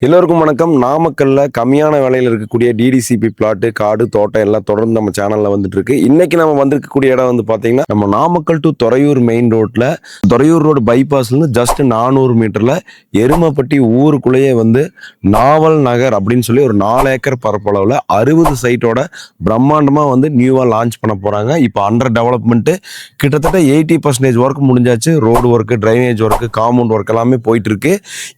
எல்லோருக்கும் வணக்கம். நாமக்கல்ல கம்மியான விலையில் இருக்கக்கூடிய டிடிசிபி பிளாட்டு, காடு, தோட்டம் எல்லாம் தொடர்ந்து நம்ம சேனல்ல வந்துட்டு இருக்கு. இன்னைக்கு நம்ம வந்திருக்கக்கூடிய இடம் வந்து பாத்தீங்கன்னா, நம்ம நாமக்கல் டு துறையூர் மெயின் ரோட்ல, துறையூர் ரோடு பைபாஸ்ல இருந்து ஜஸ்ட் 400 மீட்டர்ல எருமப்பட்டி ஊருக்குள்ளேயே வந்து நாவல் நகர் அப்படின்னு சொல்லி ஒரு 4 ஏக்கர் பரப்பளவுல 60 சைட்டோட பிரம்மாண்டமா வந்து நியூவா லான்ச் பண்ண போறாங்க. இப்போ அண்டர் டெவலப்மெண்ட் கிட்டத்தட்ட 80% ஒர்க் முடிஞ்சாச்சு. Road work, drainage work, compound work எல்லாமே போயிட்டு இருக்கு.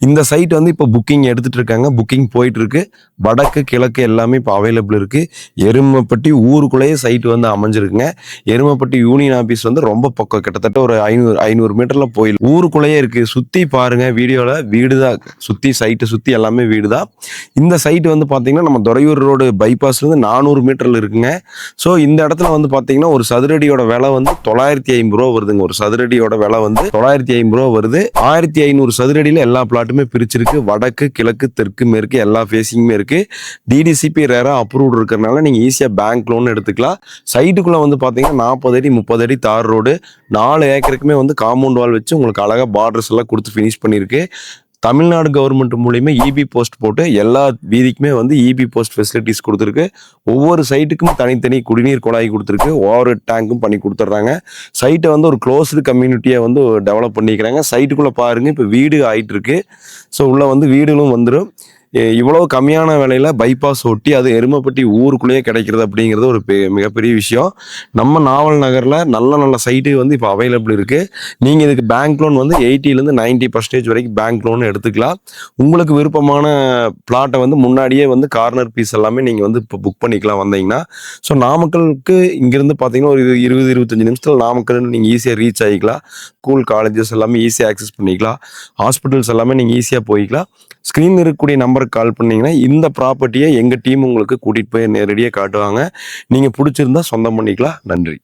இந்த சைட் வந்து இப்போ புக்கிங் எடுத்துட்டு இருக்காங்க. புக்கிங் போயிட்டு இருக்கு. வடக்கு கிழக்கு எல்லாமே இப்போ அவைலபிள் இருக்கு. எருமப்பட்டி ஊருக்குள்ளேயே சைட் வந்து அமைஞ்சிருக்குங்க. எருமப்பட்டி யூனியன் ஆபீஸ் வந்து ரொம்ப பக்கம், கிட்டத்தட்ட ஒரு 500 மீட்டர்ல போய் ஊருக்குள்ளேயே இருக்கு. சுத்தி பாருங்க, வீடியோல வீடு தான் சுத்தி, சைட்டு சுத்தி எல்லாமே வீடு தான். இந்த சைட் வந்து பாத்தீங்கன்னா நம்ம துறையூர் ரோடு பைபாஸ்ல இருந்து 400 மீட்டர்ல இருக்குங்க. ஸோ இந்த இடத்துல வந்து பாத்தீங்கன்னா ஒரு சதுரடியோட விலை வந்து 950 ரூபா வருதுங்க. ஒரு சதுரடியோட விலை வந்து 950 ரூபா வருது. 1500 சதுரடியில எல்லா பிளாட்டுமே பிரிச்சிருக்கு. வடக்கு கிழக்கு தெற்கு மேற்கு எல்லா ஃபேஸிங்குமே இருக்கு. டிடிசிபி ரேரா அப்ரூவ்ட் இருக்கிறதுனால நீங்க ஈஸியா பேங்க் லோன் எடுத்துக்கலாம். சைட்டுக்குள்ள வந்து பாத்தீங்கன்னா 40 அடி 30 அடி தார் ரோடு, 4 ஏக்கருக்குமே வந்து காம்பவுண்ட் வால் வச்சு உங்களுக்கு அழகா பார்டர்ஸ் எல்லாம் கொடுத்து ஃபினிஷ் பண்ணிருக்கு. தமிழ்நாடு கவர்மெண்ட் மூலியமா இபி போஸ்ட் போட்டு எல்லா வீதிக்குமே வந்து இபி போஸ்ட் ஃபெசிலிட்டிஸ் கொடுத்துருக்கு. ஒவ்வொரு சைட்டுக்கும் தனித்தனி குடிநீர் குழாய் கொடுத்துருக்கு. ஓவர் டேங்க்கும் பண்ணி கொடுத்துட்றாங்க. சைட்டை வந்து ஒரு க்ளோஸ்டு கம்யூனிட்டியை வந்து டெவலப் பண்ணிக்கிறாங்க. சைட்டுக்குள்ள பாருங்க, இப்போ வீடு ஆயிட்டு இருக்கு. ஸோ உள்ள வந்து வீடுகளும் வந்துடும். இவ்வளவு கம்மியான விலையில பைபாஸ் ஒட்டி அது எருமப்பட்டி ஊருக்குள்ளேயே கிடைக்கிறது அப்படிங்கிறது ஒரு மிகப்பெரிய விஷயம். நம்ம நாவல் நகர்ல நல்ல நல்ல சைட்டு வந்து இப்போ அவைலபிள் இருக்கு. நீங்க இதுக்கு பேங்க் லோன் வந்து 80% 90% வரைக்கும் பேங்க் லோன் எடுத்துக்கலாம். உங்களுக்கு விருப்பமான பிளாட்டை வந்து முன்னாடியே வந்து கார்னர் பீஸ் எல்லாமே நீங்க வந்து இப்போ புக் பண்ணிக்கலாம் வந்தீங்கன்னா. ஸோ நாமக்கலுக்கு இங்கிருந்து பார்த்தீங்கன்னா ஒரு 20-25 நிமிஷத்தில் நாமக்கல் நீங்க ஈஸியாக ரீச் ஆகிக்கலாம். ஸ்கூல் காலேஜஸ் எல்லாமே ஈஸியாக ஆக்சஸ் பண்ணிக்கலாம். ஹாஸ்பிட்டல்ஸ் எல்லாமே நீங்க ஈஸியாக போய்க்கலாம். ஸ்க்ரீன் இருக்கக்கூடிய நம்பருக்கு கால் பண்ணீங்கன்னா இந்த ப்ராப்பர்ட்டியை எங்கள் டீம் உங்களுக்கு கூட்டிகிட்டு போய் நேரடியாக காட்டுவாங்க. நீங்கள் பிடிச்சிருந்தா சொந்தம் பண்ணிக்கலாம். நன்றி.